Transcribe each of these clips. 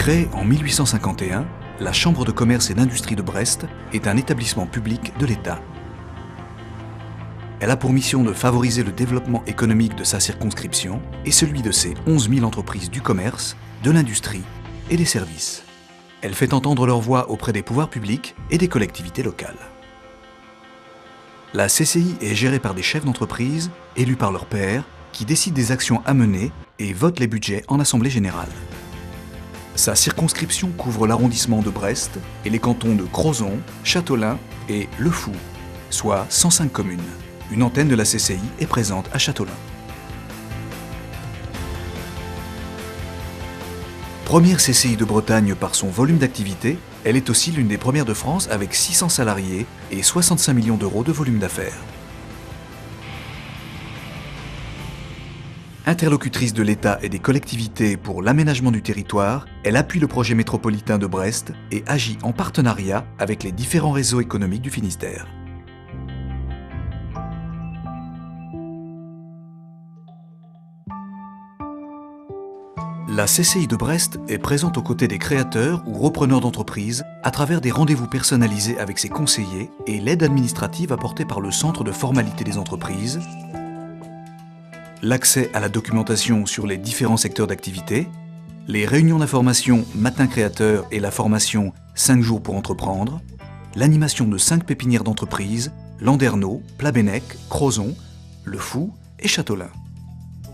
Créée en 1851, la Chambre de commerce et d'industrie de Brest est un établissement public de l'État. Elle a pour mission de favoriser le développement économique de sa circonscription et celui de ses 11 000 entreprises du commerce, de l'industrie et des services. Elle fait entendre leur voix auprès des pouvoirs publics et des collectivités locales. La CCI est gérée par des chefs d'entreprise, élus par leurs pairs, qui décident des actions à mener et votent les budgets en assemblée générale. Sa circonscription couvre l'arrondissement de Brest et les cantons de Crozon, Châteaulin et Le Fou, soit 105 communes. Une antenne de la CCI est présente à Châteaulin. Première CCI de Bretagne par son volume d'activité, elle est aussi l'une des premières de France avec 600 salariés et 65 millions d'euros de volume d'affaires. Interlocutrice de l'État et des collectivités pour l'aménagement du territoire, elle appuie le projet métropolitain de Brest et agit en partenariat avec les différents réseaux économiques du Finistère. La CCI de Brest est présente aux côtés des créateurs ou repreneurs d'entreprises à travers des rendez-vous personnalisés avec ses conseillers et l'aide administrative apportée par le Centre de formalité des entreprises, l'accès à la documentation sur les différents secteurs d'activité, les réunions d'information Matin Créateur et la formation 5 jours pour entreprendre, l'animation de 5 pépinières d'entreprises, Landerneau, Plabennec, Crozon, Le Fou et Châteaulin.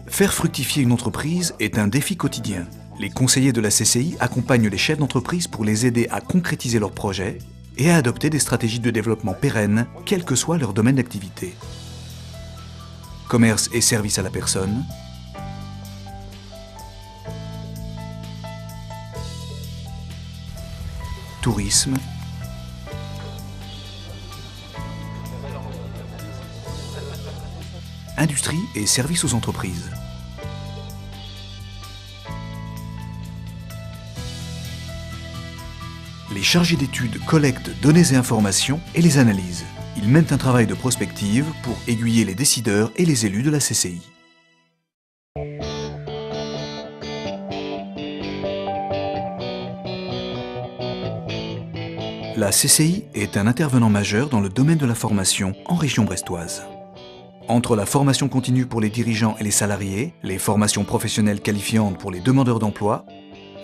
Faire fructifier une entreprise est un défi quotidien. Les conseillers de la CCI accompagnent les chefs d'entreprise pour les aider à concrétiser leurs projets et à adopter des stratégies de développement pérennes, quel que soit leur domaine d'activité. Commerce et services à la personne, tourisme, industrie et services aux entreprises. Les chargés d'études collectent données et informations et les analysent. Ils mènent un travail de prospective pour aiguiller les décideurs et les élus de la CCI. La CCI est un intervenant majeur dans le domaine de la formation en région brestoise. Entre la formation continue pour les dirigeants et les salariés, les formations professionnelles qualifiantes pour les demandeurs d'emploi,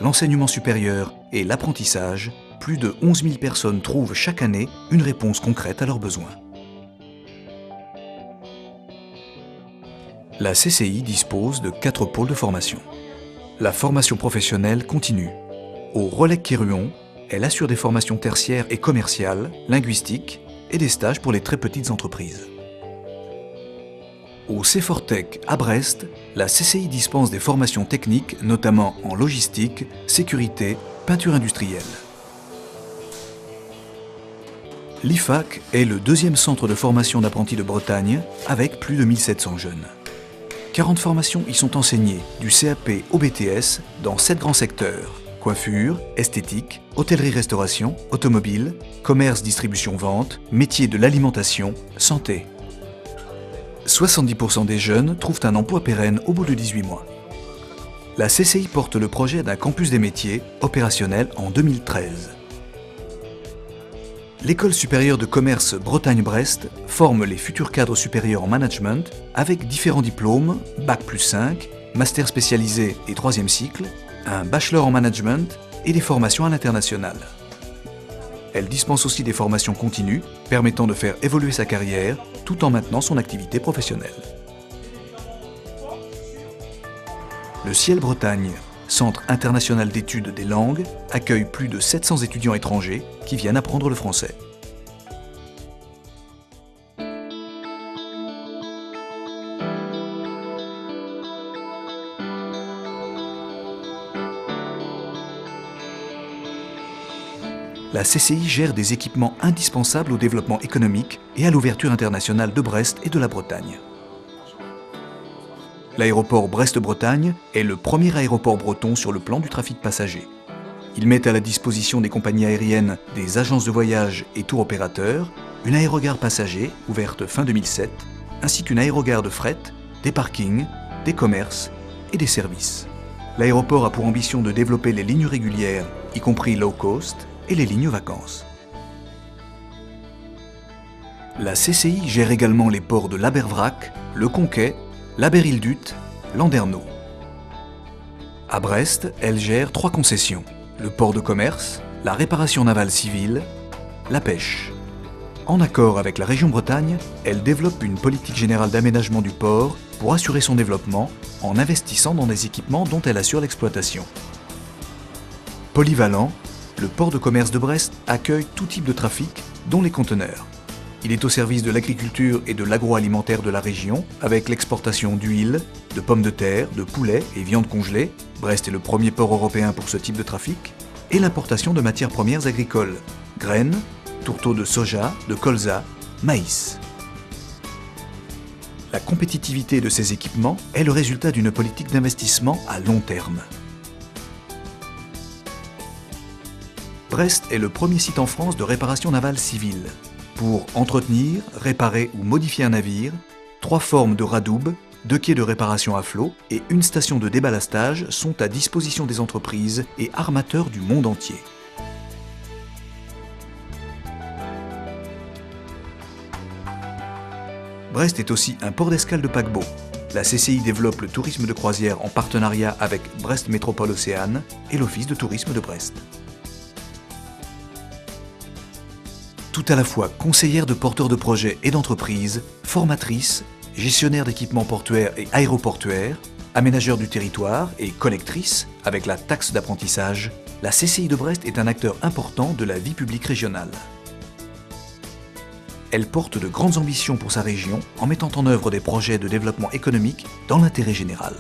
l'enseignement supérieur et l'apprentissage, plus de 11 000 personnes trouvent chaque année une réponse concrète à leurs besoins. La CCI dispose de 4 pôles de formation. La formation professionnelle continue. Au Relecq-Kéruon, elle assure des formations tertiaires et commerciales, linguistiques et des stages pour les très petites entreprises. Au CEFORTEC à Brest, la CCI dispense des formations techniques, notamment en logistique, sécurité, peinture industrielle. L'IFAC est le 2e centre de formation d'apprentis de Bretagne, avec plus de 1700 jeunes. 40 formations y sont enseignées, du CAP au BTS, dans 7 grands secteurs: coiffure, esthétique, hôtellerie-restauration, automobile, commerce, distribution-vente, métiers de l'alimentation, santé. 70% des jeunes trouvent un emploi pérenne au bout de 18 mois. La CCI porte le projet d'un campus des métiers opérationnel en 2013. L'École supérieure de commerce Bretagne-Brest forme les futurs cadres supérieurs en management avec différents diplômes, Bac+5, master spécialisé et 3e cycle, un bachelor en management et des formations à l'international. Elle dispense aussi des formations continues permettant de faire évoluer sa carrière tout en maintenant son activité professionnelle. Le Ciel Bretagne, Centre international d'études des langues, accueille plus de 700 étudiants étrangers qui viennent apprendre le français. La CCI gère des équipements indispensables au développement économique et à l'ouverture internationale de Brest et de la Bretagne. L'aéroport Brest-Bretagne est le premier aéroport breton sur le plan du trafic passager. Il met à la disposition des compagnies aériennes, des agences de voyage et tour opérateurs, une aérogare passager ouverte fin 2007, ainsi qu'une aérogare de fret, des parkings, des commerces et des services. L'aéroport a pour ambition de développer les lignes régulières, y compris low cost, et les lignes vacances. La CCI gère également les ports de l'Abervrac, le Conquet, l'Aberilduth, Landerneau. À Brest, elle gère 3 concessions, le port de commerce, la réparation navale civile, la pêche. En accord avec la région Bretagne, elle développe une politique générale d'aménagement du port pour assurer son développement en investissant dans des équipements dont elle assure l'exploitation. Polyvalent, le port de commerce de Brest accueille tout type de trafic, dont les conteneurs. Il est au service de l'agriculture et de l'agroalimentaire de la région, avec l'exportation d'huile, de pommes de terre, de poulet et viande congelée. Brest est le premier port européen pour ce type de trafic, et l'importation de matières premières agricoles, graines, tourteaux de soja, de colza, maïs. La compétitivité de ces équipements est le résultat d'une politique d'investissement à long terme. Brest est le premier site en France de réparation navale civile. Pour entretenir, réparer ou modifier un navire, 3 formes de radoub, 2 quais de réparation à flot et une station de déballastage sont à disposition des entreprises et armateurs du monde entier. Brest est aussi un port d'escale de paquebots. La CCI développe le tourisme de croisière en partenariat avec Brest Métropole Océane et l'Office de tourisme de Brest. Tout à la fois conseillère de porteurs de projets et d'entreprises, formatrice, gestionnaire d'équipements portuaires et aéroportuaires, aménageur du territoire et collectrice avec la taxe d'apprentissage, la CCI de Brest est un acteur important de la vie publique régionale. Elle porte de grandes ambitions pour sa région en mettant en œuvre des projets de développement économique dans l'intérêt général.